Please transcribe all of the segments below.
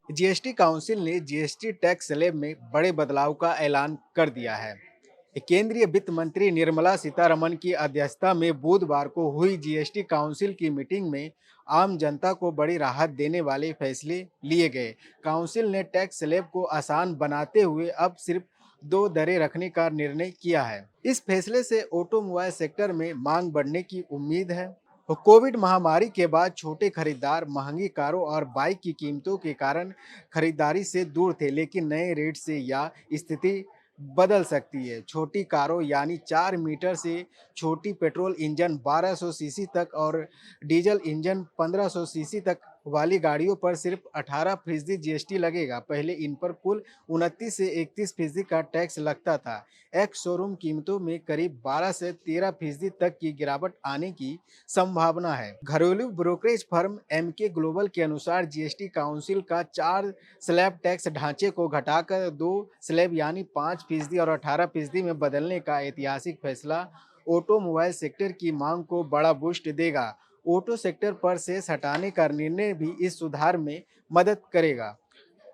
GST council ने GST tax slab में बड़े बदलाव का ऐलान कर दिया है। केंद्रीय वित्त मंत्री निर्मला सीतारमण की अध्यक्षता में बुधवार को हुई जीएसटी काउंसिल की मीटिंग में आम जनता को बड़ी राहत देने वाले फैसले लिए गए। काउंसिल ने टैक्स स्लैब को आसान बनाते हुए अब सिर्फ दो दरें रखने का निर्णय किया है। इस फैसले से ऑटोमोबाइल सेक्टर में मांग बढ़ने की उम्मीद है। तो कोविड महामारी के बाद छोटे खरीदार महंगी कारों और बाइक की कीमतों के कारण खरीदारी से दूर थे, लेकिन नए रेट से यह स्थिति बदल सकती है। छोटी कारों यानी 4 मीटर से छोटी पेट्रोल इंजन 1200 सीसी तक और डीजल इंजन 1500 सीसी तक वाली गाड़ियों पर सिर्फ 18% जीएसटी लगेगा। पहले इन पर कुल 29 से 31% का टैक्स लगता था। एक्स शोरूम कीमतों में करीब 12 से 13% तक की गिरावट आने की संभावना है। घरेलू ब्रोकरेज फर्म एमके ग्लोबल के अनुसार जीएसटी काउंसिल का 4 स्लैब टैक्स ढांचे को घटाकर 2 स्लैब यानी 5% और 18% में बदलने का ऐतिहासिक फैसला ऑटोमोबाइल सेक्टर की मांग को बड़ा बूस्ट देगा। ऑटो सेक्टर पर सेस हटाने का निर्णय भी इस सुधार में मदद करेगा।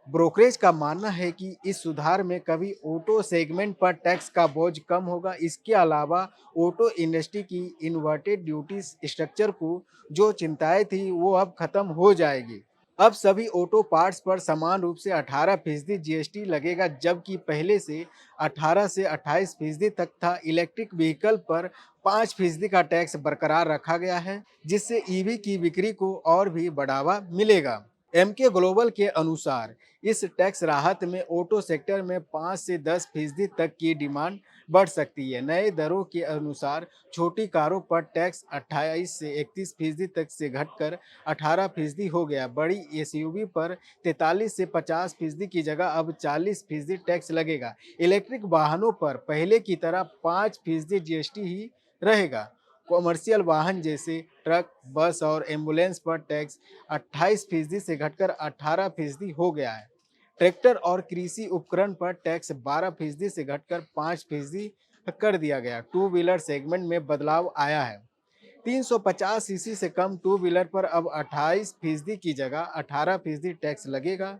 ब्रोकरेज का मानना है कि इस सुधार में कभी ऑटो सेगमेंट पर टैक्स का बोझ कम होगा। इसके अलावा ऑटो इंडस्ट्री की इन्वर्टेड ड्यूटी स्ट्रक्चर को जो चिंताएं थी वो अब खत्म हो जाएगी। अब सभी ऑटो पार्ट्स पर समान रूप से 18% जीएसटी लगेगा, जबकि पहले से 18 से 28% तक था। इलेक्ट्रिक व्हीकल पर 5% का टैक्स बरकरार रखा गया है, जिससे ईवी की बिक्री को और भी बढ़ावा मिलेगा। एमके ग्लोबल के अनुसार इस टैक्स राहत में ऑटो सेक्टर में 5 से 10% तक की डिमांड बढ़ सकती है। नए दरों के अनुसार छोटी कारों पर टैक्स 28 से 31% तक से घटकर 18% हो गया। बड़ी एसयूवी पर 43 से 50% की जगह अब 40% टैक्स लगेगा। इलेक्ट्रिक वाहनों पर पहले की तरह 5% जीएसटी ही रहेगा। कॉमर्शियल वाहन जैसे ट्रक, बस और एम्बुलेंस पर टैक्स 28% से घटकर 18% हो गया है। ट्रैक्टर और कृषि उपकरण पर टैक्स 12% से घटकर 5% कर दिया गया। टू व्हीलर सेगमेंट में बदलाव आया है। 350 सीसी से कम टू व्हीलर पर अब 28% की जगह 18% टैक्स लगेगा,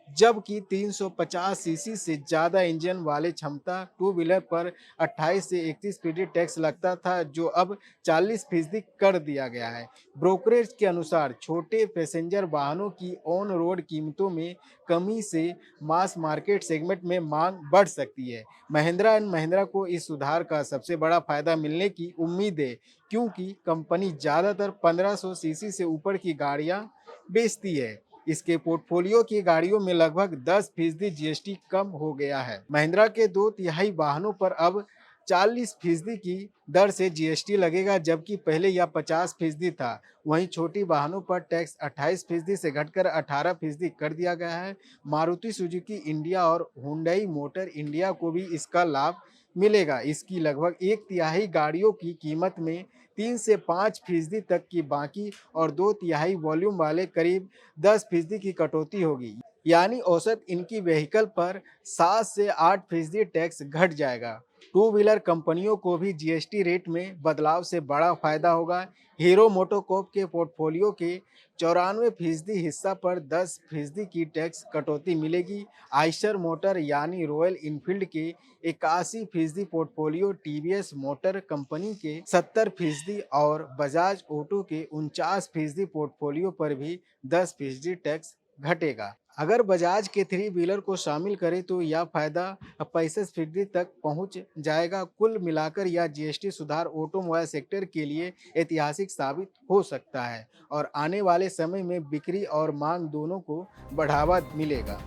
जबकि 350 सीसी से ज़्यादा इंजन वाले क्षमता टू व्हीलर पर 28 से 31% टैक्स लगता था, जो अब 40% कर दिया गया है। ब्रोकरेज के अनुसार छोटे पैसेंजर वाहनों की ऑन रोड कीमतों में कमी से मास मार्केट सेगमेंट में मांग बढ़ सकती है। महिंद्रा एंड महिंद्रा को इस सुधार का सबसे बड़ा फायदा मिलने की उम्मीद है, क्योंकि कंपनी ज़्यादातर 1500 सीसी से ऊपर की गाड़ियां बेचती है। इसके पोर्टफोलियो की गाड़ियों में लगभग 10% जीएसटी कम हो गया है। महिंद्रा के 2/3 वाहनों पर अब 40% की दर से जीएसटी लगेगा, जबकि पहले यह 50% था। वहीं छोटी वाहनों पर टैक्स 28% से घटकर 18% कर दिया गया है। मारुति सुजुकी इंडिया और हुंडई मोटर इंडिया को भी इसका लाभ मिलेगा। इसकी लगभग 1/3 गाड़ियों की कीमत में 3 से 5% तक की बाकी और 2/3 वॉल्यूम वाले करीब 10% की कटौती होगी। यानी औसत इनकी व्हीकल पर 7 से 8% टैक्स घट जाएगा। टू व्हीलर कंपनियों को भी जीएसटी रेट में बदलाव से बड़ा फायदा होगा। हीरो मोटोकॉर्प के पोर्टफोलियो के 94% हिस्सा पर 10% की टैक्स कटौती मिलेगी। आइशर मोटर यानी रॉयल इनफील्ड के 81% पोर्टफोलियो, टीवीएस मोटर कंपनी के 70% और बजाज ऑटो के 49% पोर्टफोलियो पर भी 10% टैक्स घटेगा। अगर बजाज के थ्री व्हीलर को शामिल करें तो यह फायदा 65% तक पहुंच जाएगा। कुल मिलाकर यह जीएसटी सुधार ऑटोमोबाइल सेक्टर के लिए ऐतिहासिक साबित हो सकता है और आने वाले समय में बिक्री और मांग दोनों को बढ़ावा मिलेगा।